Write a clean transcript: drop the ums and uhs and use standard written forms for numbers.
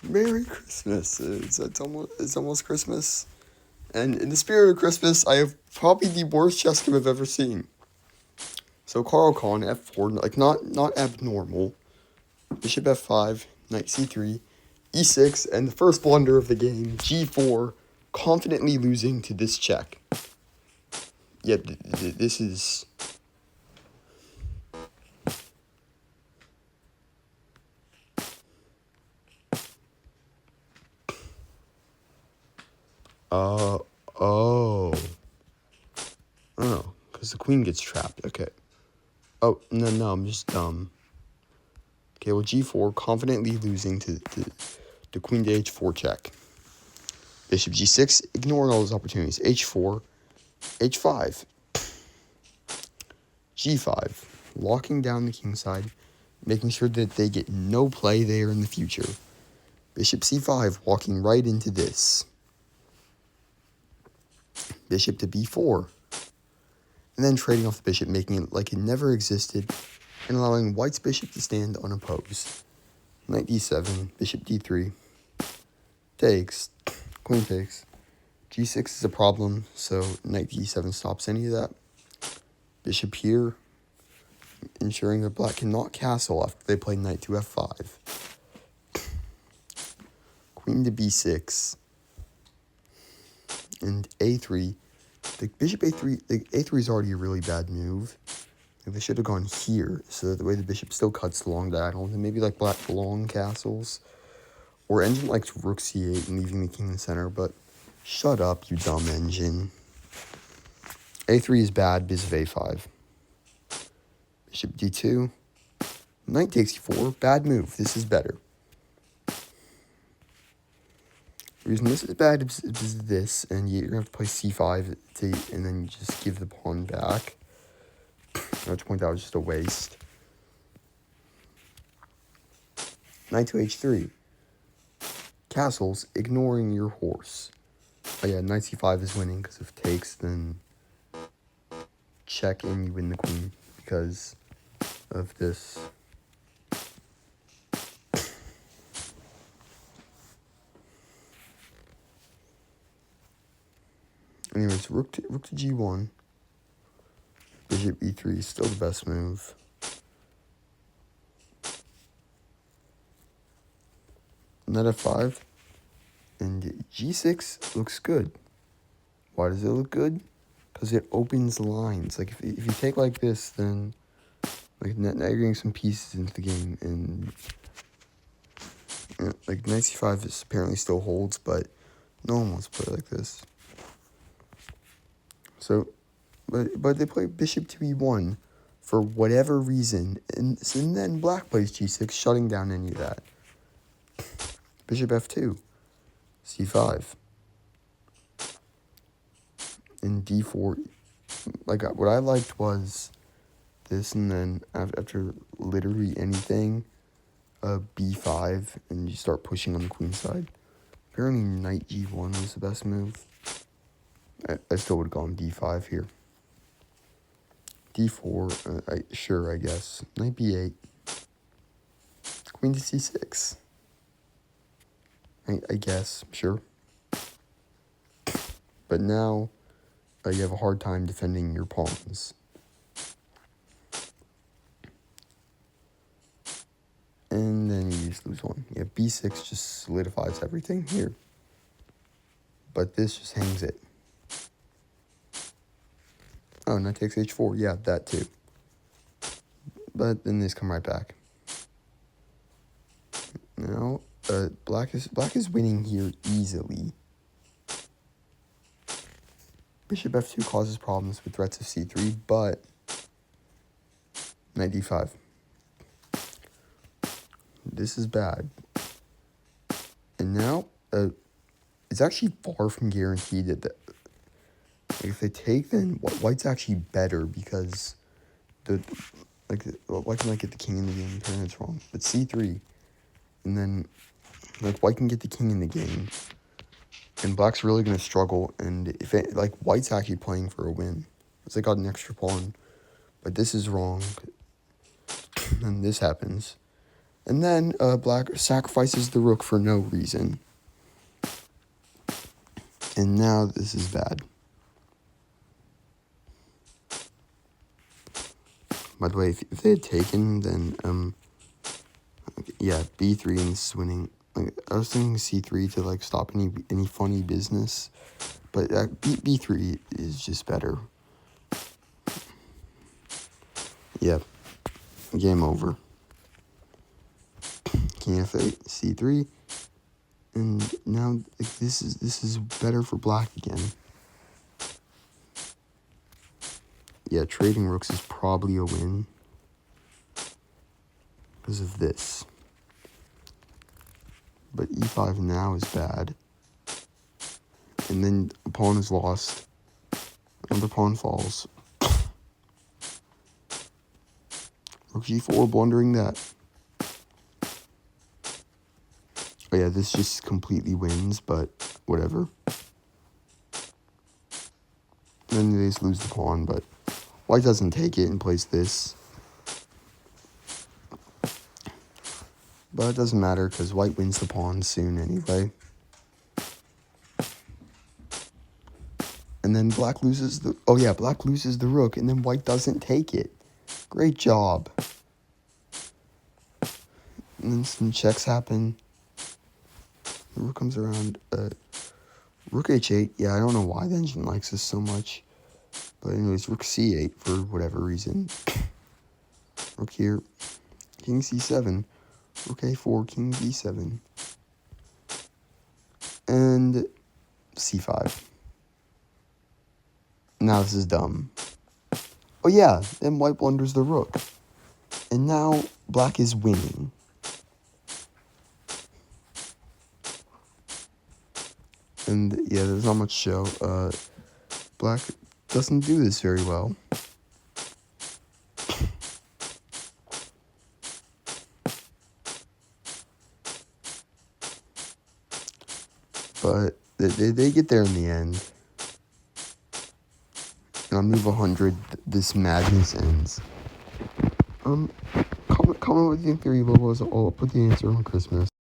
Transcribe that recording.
Merry Christmas. It's almost Christmas. And in the spirit of Christmas, I have probably the worst chess game I've ever seen. So Caro-Kann, f4, like not abnormal. Bishop f5, knight c3, e6, and the first blunder of the game, g4, confidently losing to this check. Yeah, this is... Oh. Oh, because the queen gets trapped. Okay. Oh, no, I'm just dumb. Okay, well, g4, confidently losing to queen to h4 check. Bishop g6, ignoring all those opportunities. h4, h5, g5, locking down the king side, making sure that they get no play there in the future. Bishop c5, walking right into this. Bishop to b4, and then trading off the bishop, making it like it never existed, and allowing white's bishop to stand unopposed. Knight d7, bishop d3, takes, queen takes. g6 is a problem, so knight d7 stops any of that. Bishop here, ensuring that black cannot castle after they play knight to f5. Queen to b6, and a3. The bishop a3, the a3 is already a really bad move. They should have gone here, so that the way the bishop still cuts the long diagonal, and maybe like black long castles. Or engine likes rook c8 and leaving the king in the center, but shut up, you dumb engine. a3 is bad because of a5. Bishop d2. Knight takes e4. Bad move. This is better. The reason this is bad is this, and you're going to have to play c5, and then you just give the pawn back. At which point that was just a waste. Knight to h3. Castles, ignoring your horse. Oh yeah, knight c5 is winning, because if takes, then check and you win the queen, because of this. Anyways, rook to g1. Bishop e3 is still the best move. Knight f5. And g6 looks good. Why does it look good? Because it opens lines. Like, if you take like this, then like now you're getting some pieces into the game. And like knight c5 is apparently still holds, but no one wants to play like this. So, but they play bishop to e1 for whatever reason, and then black plays g6, shutting down any of that. Bishop f2, c5, and d4. Like, what I liked was this, and then after literally anything, b5, and you start pushing on the queen side. Apparently knight g1 was the best move. I still would have gone d5 here. d4, sure, I guess. Knight b8. Queen to c6. I guess, sure. But now, you have a hard time defending your pawns. And then you just lose one. Yeah, b6 just solidifies everything here. But this just hangs it. Oh, knight takes h4. Yeah, that too. But then this come right back. Now, black is winning here easily. Bishop f2 causes problems with threats of c3, but knight d5. This is bad. And now, it's actually far from guaranteed that if they take, then white's actually better, because white can get the king in the game. Apparently it's wrong. But c3, and then white can get the king in the game, and black's really gonna struggle. And if white's actually playing for a win, because they got an extra pawn, but this is wrong, and this happens. And then black sacrifices the rook for no reason. And now this is bad. By the way, if they had taken, then yeah, b3 and this is winning. Like, I was thinking c3 to like stop any funny business, but b3 is just better. Yeah, game over. King f8, c3, and now like, this is better for black again. Yeah, trading rooks is probably a win because of this. But e5 now is bad. And then a pawn is lost. Another pawn falls. Rook g4, blundering that. Oh yeah, this just completely wins, but whatever. Then they just lose the pawn, but white doesn't take it and plays this. But it doesn't matter because white wins the pawn soon anyway. And then black loses the... Oh yeah, black loses the rook, and then white doesn't take it. Great job. And then some checks happen. The rook comes around. Rook h8. Yeah, I don't know why the engine likes this so much. But anyways, rook c8 for whatever reason. Rook here. King c7. Rook a4, king b7. And c5. Now this is dumb. Oh yeah, then white blunders the rook. And now black is winning. And yeah, there's not much show. Black doesn't do this very well. But they get there in the end. And on move 100, this madness ends. Comment what you think the reload was. I'll put the answer on Christmas.